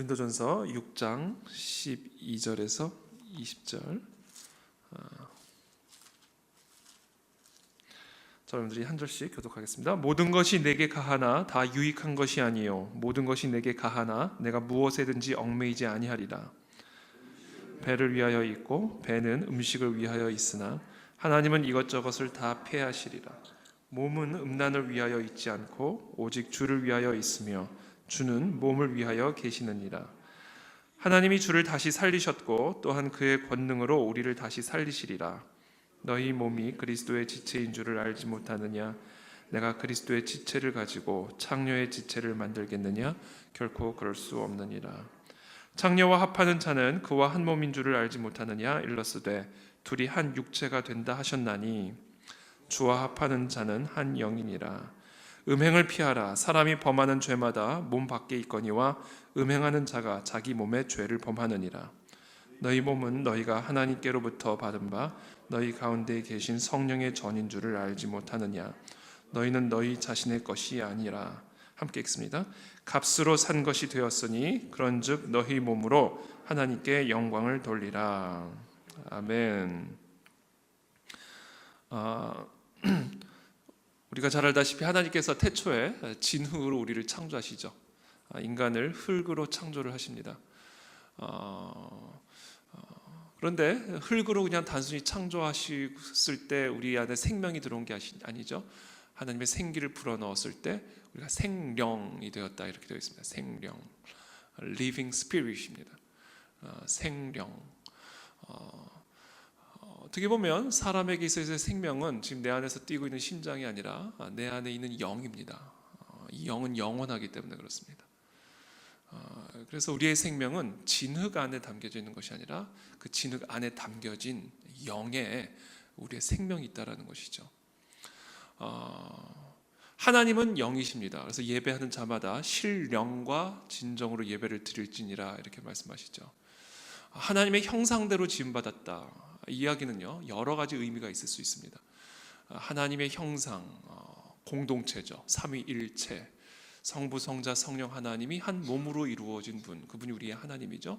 고린도전서 6장 12절에서 20절. 자, 여러분들이 한 절씩 교독하겠습니다. 모든 것이 내게 가하나 다 유익한 것이 아니요 모든 것이 내게 가하나 내가 무엇에든지 얽매이지 아니하리라. 배를 위하여 있고 배는 음식을 위하여 있으나 하나님은 이것저것을 다 폐하시리라. 몸은 음란을 위하여 있지 않고 오직 주를 위하여 있으며 주는 몸을 위하여 계시느니라. 하나님이 주를 다시 살리셨고 또한 그의 권능으로 우리를 다시 살리시리라. 너희 몸이 그리스도의 지체인 줄을 알지 못하느냐? 내가 그리스도의 지체를 가지고 창녀의 지체를 만들겠느냐? 결코 그럴 수 없느니라. 창녀와 합하는 자는 그와 한 몸인 줄을 알지 못하느냐? 일러스되 둘이 한 육체가 된다 하셨나니 주와 합하는 자는 한 영이니라. 음행을 피하라. 사람이 범하는 죄마다 몸 밖에 있거니와 음행하는 자가 자기 몸에 죄를 범하느니라. 너희 몸은 너희가 하나님께로부터 받은 바 너희 가운데 계신 성령의 전인 줄을 알지 못하느냐? 너희는 너희 자신의 것이 아니라. 함께 읽습니다. 값으로 산 것이 되었으니 그런즉 너희 몸으로 하나님께 영광을 돌리라. 아멘. 우리가 잘 알다시피 하나님께서 태초에 진흙으로 우리를 창조하시죠. 인간을 흙으로 창조를 하십니다. 그런데 흙으로 그냥 단순히 창조하셨을 때 우리 안에 생명이 들어온 게 아니죠. 하나님의 생기를 불어넣었을 때 우리가 생령이 되었다 이렇게 되어 있습니다. 생령, living spirit입니다. 생령. 어떻게 보면 사람에게 있어서의 생명은 지금 내 안에서 뛰고 있는 심장이 아니라 내 안에 있는 영입니다. 이 영은 영원하기 때문에 그렇습니다. 그래서 우리의 생명은 진흙 안에 담겨져 있는 것이 아니라 그 진흙 안에 담겨진 영에 우리의 생명이 있다라는 것이죠. 하나님은 영이십니다. 그래서 예배하는 자마다 실령과 진정으로 예배를 드릴지니라 이렇게 말씀하시죠. 하나님의 형상대로 지음받았다. 이 이야기는요 여러 가지 의미가 있을 수 있습니다. 하나님의 형상, 공동체죠. 삼위일체. 성부, 성자, 성령 하나님이 한 몸으로 이루어진 분, 그분이 우리의 하나님이죠.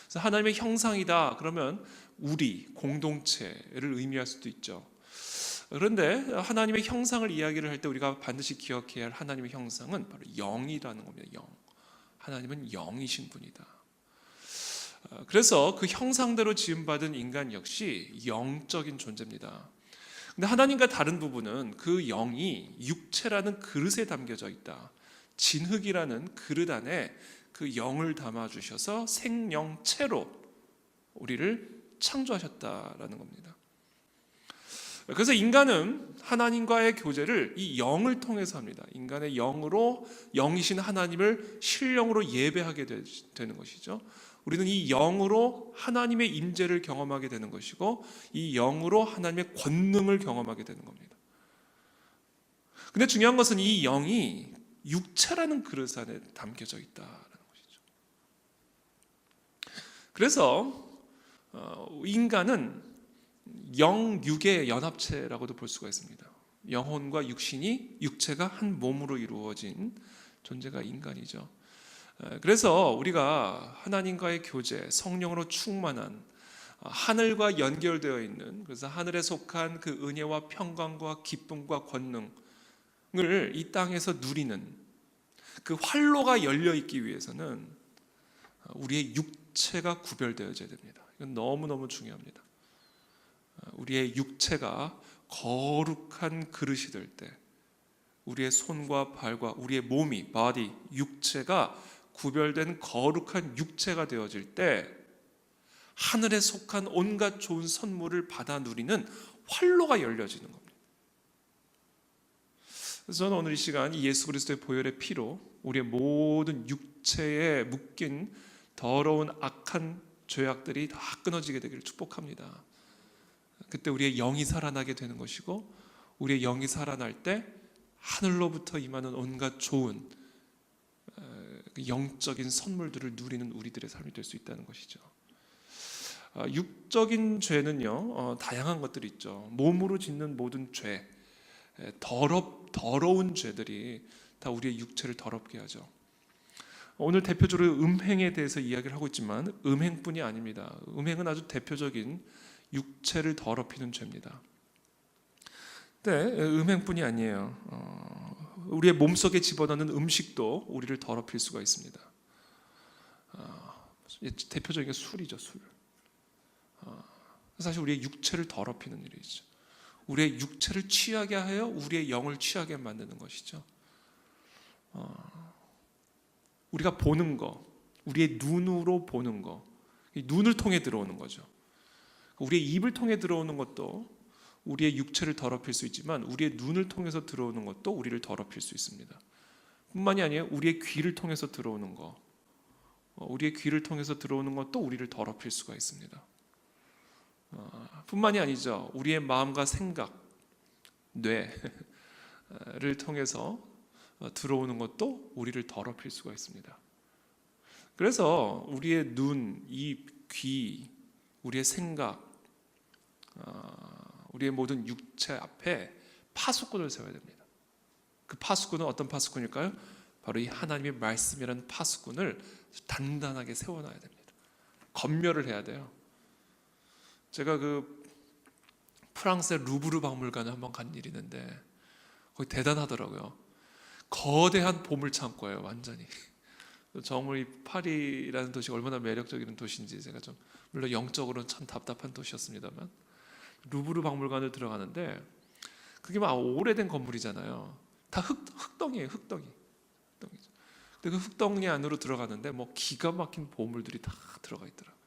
그래서 하나님의 형상이다 그러면 우리 공동체를 의미할 수도 있죠. 그런데 하나님의 형상을 이야기를 할 때 우리가 반드시 기억해야 할 하나님의 형상은 바로 영이라는 겁니다. 영. 하나님은 영이신 분이다. 그래서 그 형상대로 지음받은 인간 역시 영적인 존재입니다. 근데 하나님과 다른 부분은 그 영이 육체라는 그릇에 담겨져 있다. 진흙이라는 그릇 안에 그 영을 담아주셔서 생명체로 우리를 창조하셨다라는 겁니다. 그래서 인간은 하나님과의 교제를 이 영을 통해서 합니다. 인간의 영으로 영이신 하나님을 실령으로 예배하게 되는 것이죠. 우리는 이 영으로 하나님의 임재를 경험하게 되는 것이고 이 영으로 하나님의 권능을 경험하게 되는 겁니다. 근데 중요한 것은 이 영이 육체라는 그릇 안에 담겨져 있다는 것이죠. 그래서 인간은 영육의 연합체라고도 볼 수가 있습니다. 영혼과 육신이 육체가 한 몸으로 이루어진 존재가 인간이죠. 그래서 우리가 하나님과의 교제, 성령으로 충만한 하늘과 연결되어 있는, 그래서 하늘에 속한 그 은혜와 평강과 기쁨과 권능을 이 땅에서 누리는 그 활로가 열려 있기 위해서는 우리의 육체가 구별되어져야 됩니다. 이건 너무너무 중요합니다. 우리의 육체가 거룩한 그릇이 될 때, 우리의 손과 발과 우리의 몸이, body, 육체가 구별된 거룩한 육체가 되어질 때 하늘에 속한 온갖 좋은 선물을 받아 누리는 활로가 열려지는 겁니다. 그래서 저는 오늘 이 시간 이 예수 그리스도의 보혈의 피로 우리의 모든 육체에 묶인 더러운 악한 죄악들이 다 끊어지게 되기를 축복합니다. 그때 우리의 영이 살아나게 되는 것이고 우리의 영이 살아날 때 하늘로부터 임하는 온갖 좋은 영적인 선물들을 누리는 우리들의 삶이 될 수 있다는 것이죠. 육적인 죄는요 다양한 것들이 있죠. 몸으로 짓는 모든 죄, 더러운 죄들이 다 우리의 육체를 더럽게 하죠. 오늘 대표적으로 음행에 대해서 이야기를 하고 있지만 음행뿐이 아닙니다. 음행은 아주 대표적인 육체를 더럽히는 죄입니다. 네, 음행뿐이 아니에요. 우리의 몸속에 집어넣는 음식도 우리를 더럽힐 수가 있습니다. 대표적인 게 술이죠, 술. 사실 우리의 육체를 더럽히는 일이죠. 우리의 육체를 취하게 하여 우리의 영을 취하게 만드는 것이죠. 우리가 보는 거, 우리의 눈으로 보는 거, 눈을 통해 들어오는 거죠. 우리의 입을 통해 들어오는 것도 우리의 육체를 더럽힐 수 있지만 우리의 눈을 통해서 들어오는 것도 우리를 더럽힐 수 있습니다. 뿐만이 아니에요. 우리의 귀를 통해서 들어오는 거, 우리의 귀를 통해서 들어오는 것도 우리를 더럽힐 수가 있습니다. 뿐만이 아니죠. 우리의 마음과 생각, 뇌를 통해서 들어오는 것도 우리를 더럽힐 수가 있습니다. 그래서 우리의 눈, 입, 귀, 우리의 생각, 우리의 모든 육체 앞에 파수꾼을 세워야 됩니다. 그 파수꾼은 어떤 파수꾼일까요? 바로 이 하나님의 말씀이라는 파수꾼을 단단하게 세워놔야 됩니다. 검열을 해야 돼요. 제가 그 프랑스의 루브르 박물관에 한번 간 일이 있는데 거기 대단하더라고요. 거대한 보물 창고예요, 완전히. 정말 이 파리라는 도시가 얼마나 매력적인 도시인지 제가 좀 물론 영적으로는 참 답답한 도시였습니다만 루브르 박물관을 들어가는데 그게 막 오래된 건물이잖아요. 다 흙덩이에요, 흙덩이. 근데 그 흙덩이 안으로 들어가는데 뭐 기가 막힌 보물들이 다 들어가 있더라고요.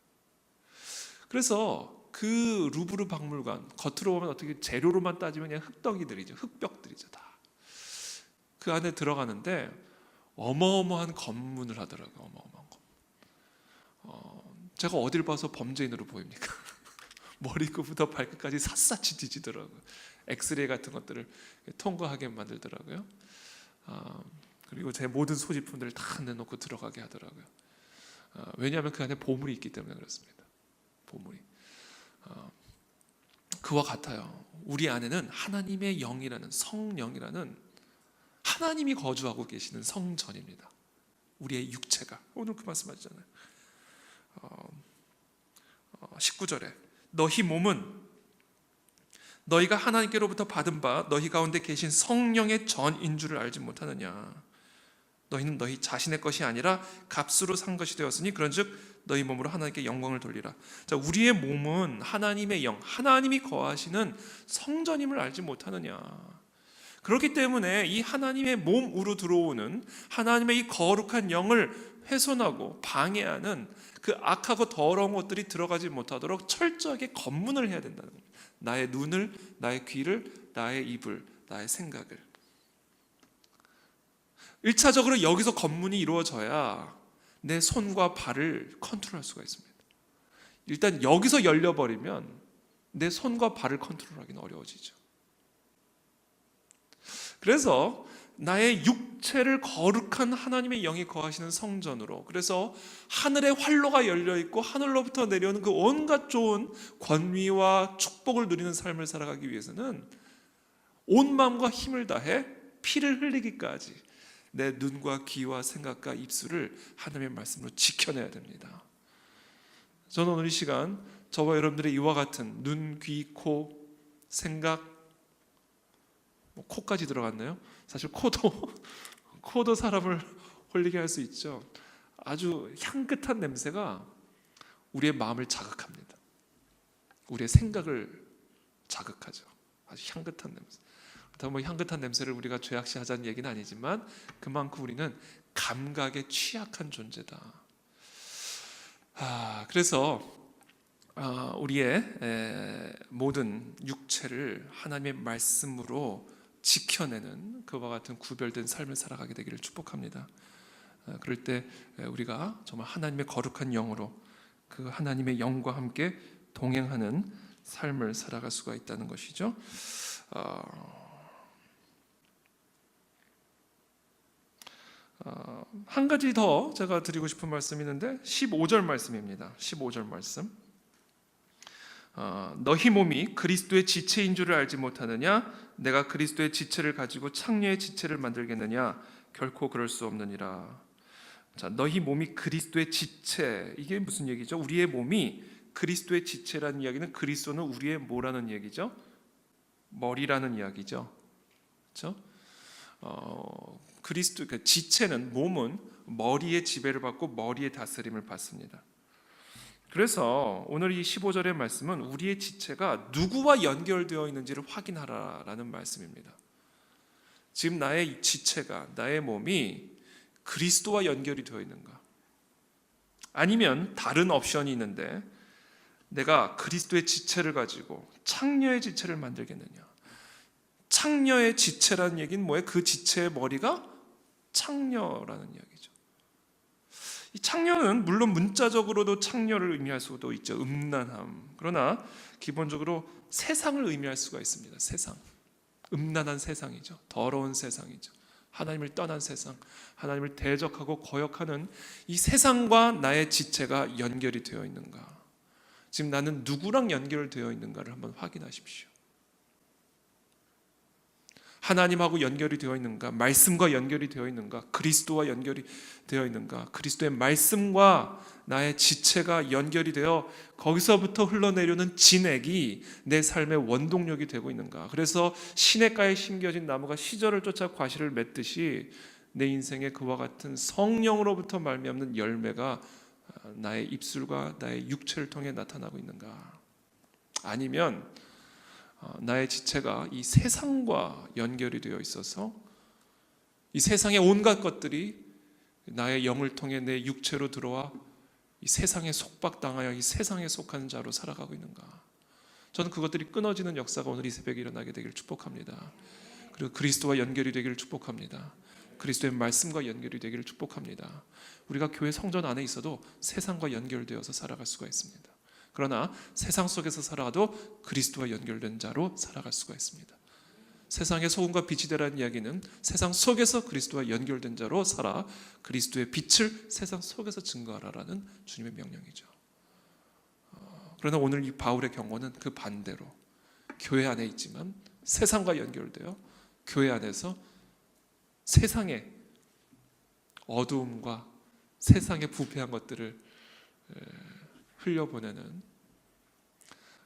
그래서 그 루브르 박물관 겉으로 보면 어떻게 재료로만 따지면 그냥 흙덩이들이죠, 흙벽들이죠 다. 그 안에 들어가는데 어마어마한 검문을 하더라고요. 어마어마한 검문. 제가 어딜 봐서 범죄인으로 보입니까? 머리끝부터 발끝까지 샅샅이 뒤지더라고요. 엑스레이 같은 것들을 통과하게 만들더라고요. 그리고 제 모든 소지품들을 다 내놓고 들어가게 하더라고요. 왜냐하면 그 안에 보물이 있기 때문에 그렇습니다. 보물이. 그와 같아요. 우리 안에는 하나님의 영이라는 성령이라는 하나님이 거주하고 계시는 성전입니다. 우리의 육체가. 오늘 그 말씀하셨잖아요. 19절에 너희 몸은 너희가 하나님께로부터 받은 바 너희 가운데 계신 성령의 전인 줄을 알지 못하느냐. 너희는 너희 자신의 것이 아니라 값으로 산 것이 되었으니 그런즉 너희 몸으로 하나님께 영광을 돌리라. 자, 우리의 몸은 하나님의 영, 하나님이 거하시는 성전임을 알지 못하느냐. 그렇기 때문에 이 하나님의 몸으로 들어오는 하나님의 이 거룩한 영을 훼손하고 방해하는 그 악하고 더러운 것들이 들어가지 못하도록 철저하게 검문을 해야 된다는 겁니다. 나의 눈을, 나의 귀를, 나의 입을, 나의 생각을. 1차적으로 여기서 검문이 이루어져야 내 손과 발을 컨트롤할 수가 있습니다. 일단 여기서 열려버리면 내 손과 발을 컨트롤하기는 어려워지죠. 그래서 나의 육체를 거룩한 하나님의 영이 거하시는 성전으로, 그래서 하늘의 활로가 열려있고 하늘로부터 내려오는 그 온갖 좋은 권위와 축복을 누리는 삶을 살아가기 위해서는 온 마음과 힘을 다해 피를 흘리기까지 내 눈과 귀와 생각과 입술을 하나님의 말씀으로 지켜내야 됩니다. 저는 오늘 이 시간 저와 여러분들의 이와 같은 눈, 귀, 코, 생각, 코까지 들어갔네요. 사실 코도 사람을 홀리게 할 수 있죠. 아주 향긋한 냄새가 우리의 마음을 자극합니다. 우리의 생각을 자극하죠. 아주 향긋한 냄새. 그렇다고 향긋한 냄새를 우리가 죄악시하자는 얘기는 아니지만 그만큼 우리는 감각에 취약한 존재다. 그래서 우리의 모든 육체를 하나님의 말씀으로 지켜내는 그와 같은 구별된 삶을 살아가게 되기를 축복합니다. 그럴 때 우리가 정말 하나님의 거룩한 영으로 그 하나님의 영과 함께 동행하는 삶을 살아갈 수가 있다는 것이죠. 한 가지 더 제가 드리고 싶은 말씀이 있는데 15절 말씀입니다. 15절 말씀. 너희 몸이 그리스도의 지체인 줄을 알지 못하느냐? 내가 그리스도의 지체를 가지고 창녀의 지체를 만들겠느냐? 결코 그럴 수 없느니라. 자, 너희 몸이 그리스도의 지체. 이게 무슨 얘기죠? 우리의 몸이 그리스도의 지체라는 이야기는 그리스도는 우리의 뭐라는 얘기죠? 머리라는 이야기죠. 그렇죠? 그리스도 그 지체는 몸은 머리의 지배를 받고 머리의 다스림을 받습니다. 그래서 오늘 이 15절의 말씀은 우리의 지체가 누구와 연결되어 있는지를 확인하라라는 말씀입니다. 지금 나의 지체가, 나의 몸이 그리스도와 연결이 되어 있는가? 아니면 다른 옵션이 있는데 내가 그리스도의 지체를 가지고 창녀의 지체를 만들겠느냐? 창녀의 지체라는 얘기는 뭐예요? 그 지체의 머리가 창녀라는 이야기죠. 이 창녀는 물론 문자적으로도 창녀를 의미할 수도 있죠. 음란함. 그러나 기본적으로 세상을 의미할 수가 있습니다. 세상. 음란한 세상이죠. 더러운 세상이죠. 하나님을 떠난 세상, 하나님을 대적하고 거역하는 이 세상과 나의 지체가 연결이 되어 있는가? 지금 나는 누구랑 연결되어 있는가를 한번 확인하십시오. 하나님하고 연결이 되어 있는가? 말씀과 연결이 되어 있는가? 그리스도와 연결이 되어 있는가? 그리스도의 말씀과 나의 지체가 연결이 되어 거기서부터 흘러내려오는 진액이 내 삶의 원동력이 되고 있는가? 그래서 시냇가에 심겨진 나무가 시절을 쫓아 과실을 맺듯이 내 인생에 그와 같은 성령으로부터 말미암는 열매가 나의 입술과 나의 육체를 통해 나타나고 있는가? 아니면 나의 지체가 이 세상과 연결이 되어 있어서 이 세상의 온갖 것들이 나의 영을 통해 내 육체로 들어와 이 세상에 속박당하여 이 세상에 속한 자로 살아가고 있는가? 저는 그것들이 끊어지는 역사가 오늘 이 새벽에 일어나게 되기를 축복합니다. 그리고 그리스도와 연결이 되기를 축복합니다. 그리스도의 말씀과 연결이 되기를 축복합니다. 우리가 교회 성전 안에 있어도 세상과 연결되어서 살아갈 수가 있습니다. 그러나 세상 속에서 살아가도 그리스도와 연결된 자로 살아갈 수가 있습니다. 세상의 소금과 빛이 되라는 이야기는 세상 속에서 그리스도와 연결된 자로 살아 그리스도의 빛을 세상 속에서 증거하라라는 주님의 명령이죠. 그러나 오늘 이 바울의 경고는 그 반대로 교회 안에 있지만 세상과 연결되어 교회 안에서 세상의 어두움과 세상의 부패한 것들을 흘려보내는,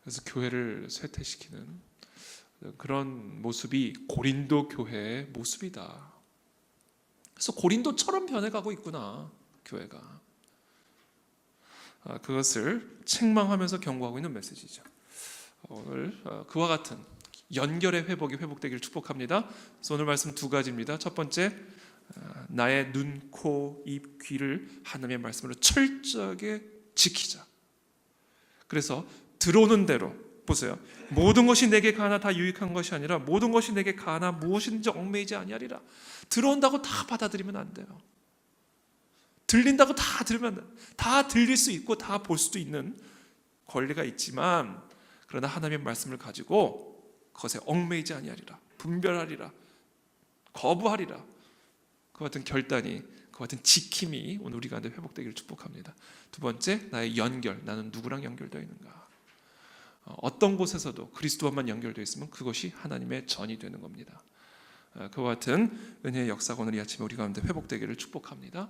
그래서 교회를 쇠퇴시키는 그런 모습이 고린도 교회의 모습이다. 그래서 고린도처럼 변해가고 있구나, 교회가. 그것을 책망하면서 경고하고 있는 메시지죠. 오늘 그와 같은 연결의 회복이 회복되기를 축복합니다. 그래서 오늘 말씀 두 가지입니다. 첫 번째, 나의 눈, 코, 입, 귀를 하나님의 말씀으로 철저하게 지키자. 그래서 들어오는 대로 보세요. 모든 것이 내게 가나 다 유익한 것이 아니라 모든 것이 내게 가나 무엇인지 얽매이지 아니하리라. 들어온다고 다 받아들이면 안 돼요. 들린다고 다 들으면 안 돼요. 다 들릴 수 있고 다 볼 수도 있는 권리가 있지만, 그러나 하나님의 말씀을 가지고 그것에 얽매이지 아니하리라. 분별하리라. 거부하리라. 그 같은 결단이, 그 같은 지킴이 오늘 우리 가운데 회복되기를 축복합니다. 두 번째, 나의 연결. 나는 누구랑 연결되어 있는가? 어떤 곳에서도 그리스도와만 연결되어 있으면 그것이 하나님의 전이 되는 겁니다. 그와 같은 은혜의 역사가 오늘 이 아침에 우리 가운데 회복되기를 축복합니다.